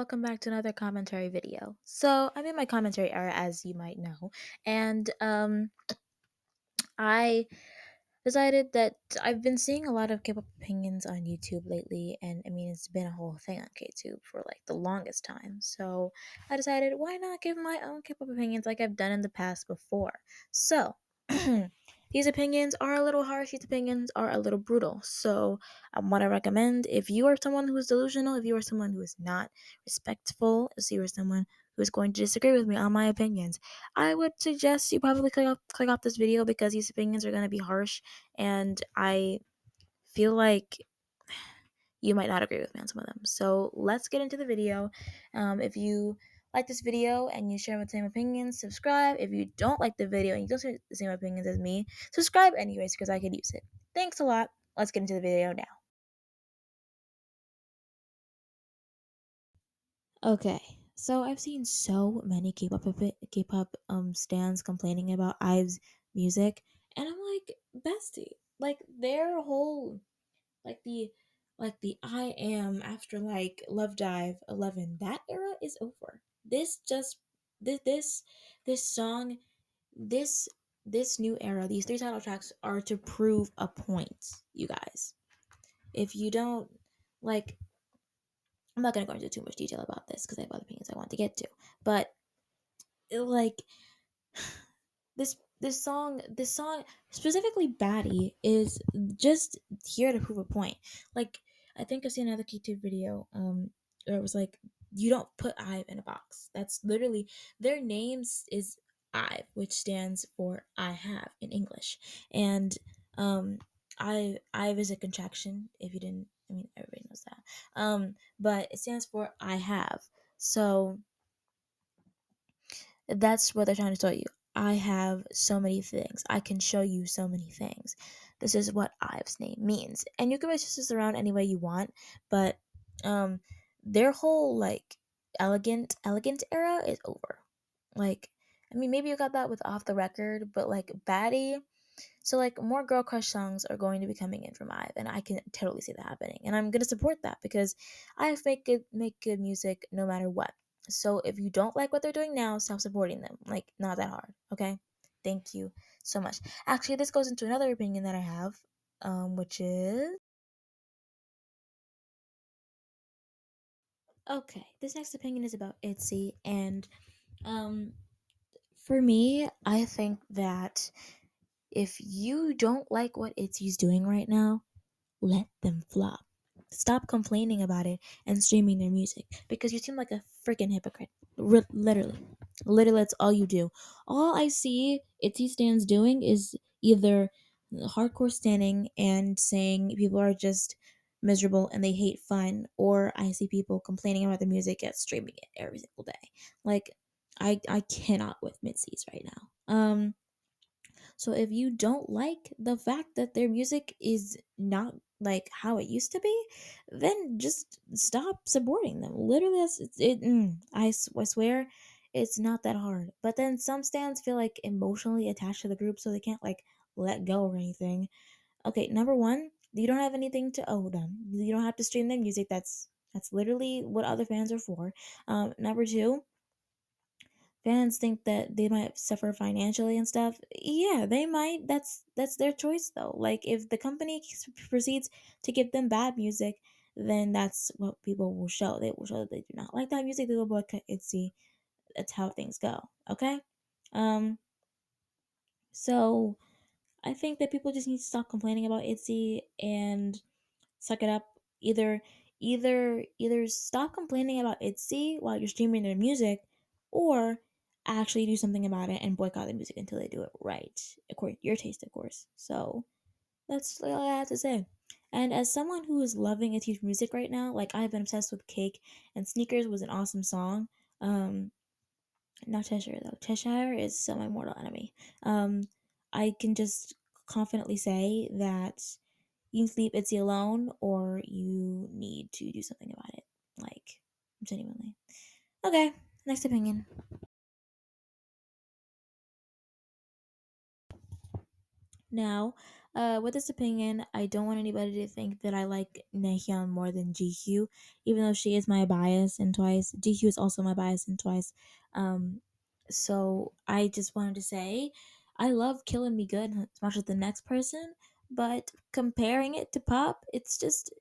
welcome back to another commentary video. So, I'm in my commentary era, as you might know, and I decided that I've been seeing a lot of K-pop opinions on YouTube lately, and I mean, it's been a whole thing on KTube for like the longest time. So, I decided, why not give my own K-pop opinions like I've done in the past before? So, these opinions are a little harsh, these opinions are a little brutal. So, what I recommend, if you are someone who is delusional, if you are someone who is not respectful, if you are someone who is going to disagree with me on my opinions, I would suggest you probably click off this video because these opinions are going to be harsh, and I feel like you might not agree with me on some of them. So let's get into the video. If you like this video and you share the same opinions, subscribe. If you don't like the video and you don't share the same opinions as me, subscribe anyways because I could use it. Thanks a lot. Let's get into the video now. Okay, so I've seen so many K-pop stands complaining about IVE's music, and I'm like, bestie, like their whole the I am after like Love Dive 11, that era is over. This song, this this new era, these three title tracks are to prove a point, you guys. If you don't like, I'm not gonna go into too much detail about this because I have other opinions I want to get to, but like this song specifically Batty is just here to prove a point. Like, I think I've seen another YouTube video where it was like, you don't put IVE in a box. That's literally their names is IVE, which stands for I have in English. And IVE is a contraction, if you didn't, I mean, everybody knows that. But it stands for I have. So that's what they're trying to tell you. I have so many things. I can show you so many things. This is what Ive's name means. And you can base this around any way you want, but um their whole like elegant era is over. Like, I mean, maybe you got that with Off the Record, but like Batty, so like more girl crush songs are going to be coming in from IVE, and I can totally see that happening. And I'm gonna support that because IVE make good music no matter what. So if you don't like what they're doing now, stop supporting them. Like, not that hard, okay? Thank you so much. Actually, this goes into another opinion that I have, which is okay. This next opinion is about ITZY, and um, for me, I think that if you don't like what ITZY's doing right now, let them flop. Stop complaining about it and streaming their music because you seem like a freaking hypocrite. Literally. Literally, that's all you do. All I see ITZY stands doing is either hardcore standing and saying people are just miserable and they hate fun, or I see people complaining about the music and streaming it every single day. Like, I cannot with Mitzi's right now. So if you don't like the fact that their music is not like how it used to be, then just stop supporting them. Literally, I swear, it's not that hard. But then some stands feel like emotionally attached to the group, so they can't like let go or anything. Okay, number one, you don't have anything to owe them. You don't have to stream their music. That's literally what other fans are for. Number two, fans think that they might suffer financially and stuff. Yeah, they might. That's their choice though. Like, if the company proceeds to give them bad music, then that's what people will show. They will show that they do not like that music. They will boycott ITZY. That's how things go. Okay. Um. So I think that people just need to stop complaining about ITZY and suck it up. Either stop complaining about ITZY while you're streaming their music, or actually do something about it and boycott the music until they do it right, according to your taste, of course. So that's all I have to say. And as someone who is loving ITZY's music right now, like, I've been obsessed with Cake, and Sneakers was an awesome song. Not Cheshire though. Cheshire is still my mortal enemy. Um, I can just confidently say that you can leave Itzy alone, or you need to do something about it. Like, genuinely. Okay, next opinion. Now, with this opinion, I don't want anybody to think that I like Nahyun more than GQ, even though she is my bias in Twice. GQ is also my bias in Twice. Um, so I just wanted to say, I love Killing Me Good as much as the next person, but comparing it to Pop, it's just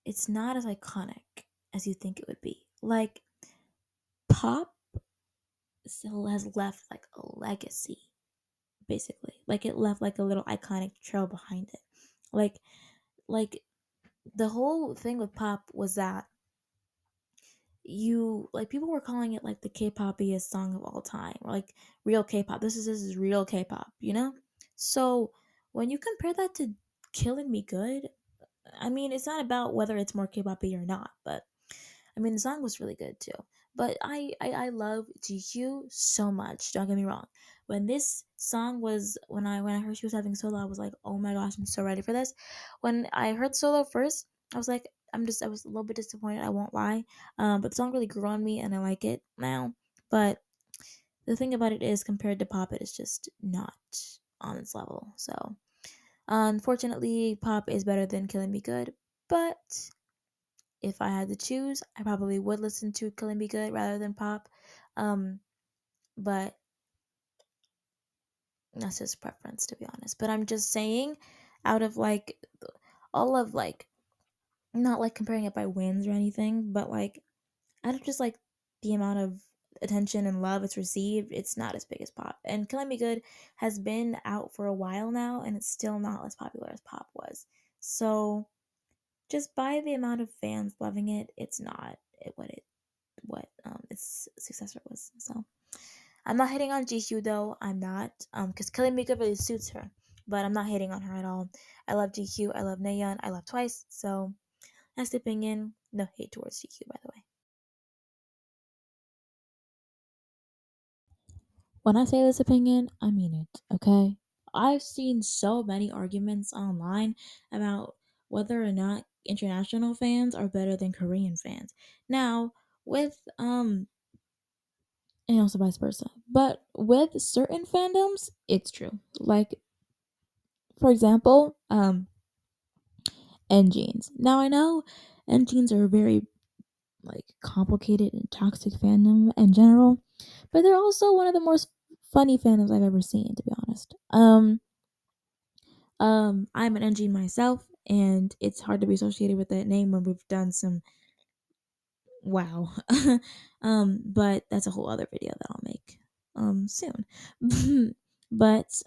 it's not as iconic as you think it would be. Like Pop still has left like a legacy, basically. Like it left like a little iconic trail behind it. Like like the whole thing with Pop was that you like people were calling it like the K-popiest song of all time, or like real K-pop. This is real K-pop, you know? So when you compare that to Killing Me Good, I mean, it's not about whether it's more K-poppy or not, but I mean, the song was really good too. But I love GQ so much. Don't get me wrong. When this song was when I heard she was having solo, I was like, oh my gosh, I'm so ready for this. When I heard solo first, I was like, I was a little bit disappointed. I won't lie. But the song really grew on me, and I like it now. But the thing about it is, compared to pop, it is just not on its level. So unfortunately, pop is better than Killing Me Good, but if I had to choose, I probably would listen to Killing Me Good rather than pop. Um, but that's just preference, to be honest. But I'm just saying, out of like all of like, not like comparing it by wins or anything, but like out of just like the amount of attention and love it's received, it's not as big as pop. And Killing Me Good has been out for a while now, and it's still not as popular as pop was. So just by the amount of fans loving it, it's not what its successor was. So I'm not hitting on Jihyo though. I'm not because Kelly Mika really suits her, but I'm not hating on her at all. I love GQ. I love Nayeon. I love Twice. So that's the opinion. No hate towards GQ, by the way. When I say this opinion, I mean it. Okay. I've seen so many arguments online about whether or not international fans are better than Korean fans. Now, with and also vice versa. But with certain fandoms, it's true. Like for example, N jeans. Now I know N jeans are a very like complicated and toxic fandom in general, but they're also one of the most funny fandoms I've ever seen, to be honest. I'm an N jean myself, and it's hard to be associated with that name when we've done some wow. But that's a whole other video that I'll make soon. But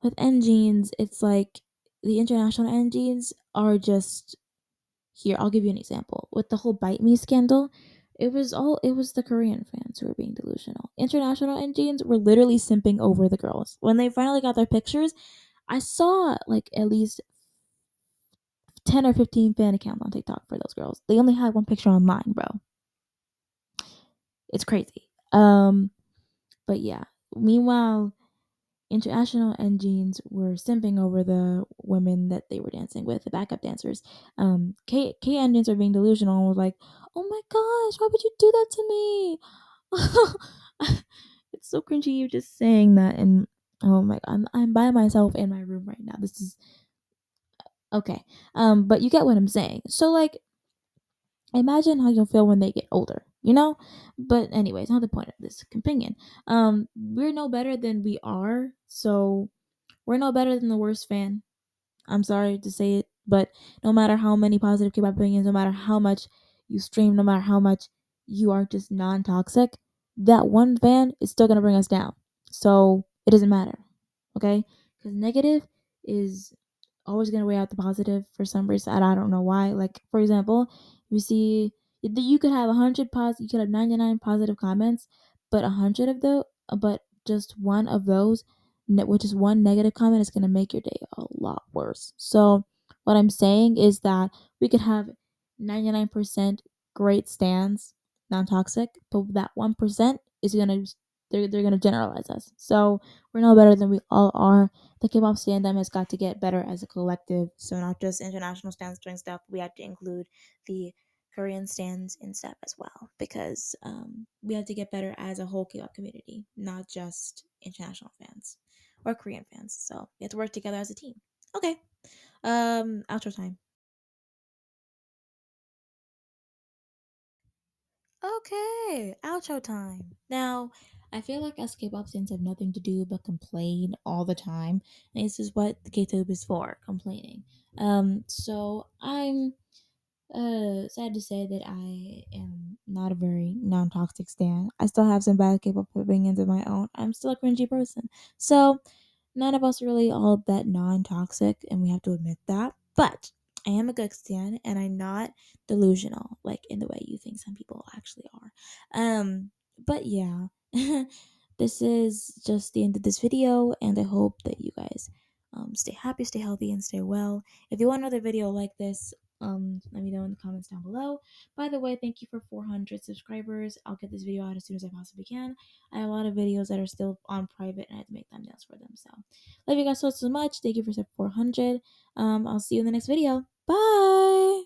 with engines, it's like the international engines are just here. I'll give you an example. With the whole Bite Me scandal, it was the Korean fans who were being delusional. International engines were literally simping over the girls. When they finally got their pictures, I saw like at least 10 or 15 fan accounts on TikTok for those girls. They only had one picture online, bro. It's crazy. But yeah. Meanwhile, international engines were simping over the women that they were dancing with, the backup dancers. K engines are being delusional and was like, "Oh my gosh, why would you do that to me?" It's so cringy you just saying that, and oh my god, I'm by myself in my room right now. This is okay. But you get what I'm saying. So like, imagine how you'll feel when they get older, you know? But anyways, not the point of this companion. We're no better than we are, so we're no better than the worst fan. I'm sorry to say it, but no matter how many positive K-pop opinions, no matter how much you stream, no matter how much you are just non-toxic, that one fan is still gonna bring us down. So it doesn't matter, okay? Because negative is always gonna weigh out the positive for some reason. I don't know why. Like for example, you see, you could have 100 you could have 99 positive comments, but 100 of those, but just one of those which is one negative comment is going to make your day a lot worse. So what I'm saying is that we could have 99% great stands, non-toxic, but that 1% is going to they're going to generalize us. So we're no better than we all are. The K-pop fandom has got to get better as a collective. So not just international stands doing stuff. We have to include the Korean stands and stuff as well, because we have to get better as a whole K-pop community, not just international fans or Korean fans. So we have to work together as a team. Okay. Outro time. Okay, outro time. Now, I feel like us K-pop fans have nothing to do but complain all the time, and this is what the K-tube is for, complaining. So I'm sad to say that I am not a very non-toxic stan. I still have some bad K-pop opinions of my own. I'm still a cringy person. So none of us are really all that non-toxic, and we have to admit that. But I am a good stan, and I'm not delusional, like in the way you think some people actually are. But yeah, this is just the end of this video, and I hope that you guys stay happy, stay healthy, and stay well. If you want another video like this, let me know in the comments down below. By the way, thank you for 400 subscribers. I'll get this video out as soon as I possibly can. I have a lot of videos that are still on private, and I have to make thumbnails for them. So love you guys so much. Thank you for 400. I'll see you in the next video. Bye.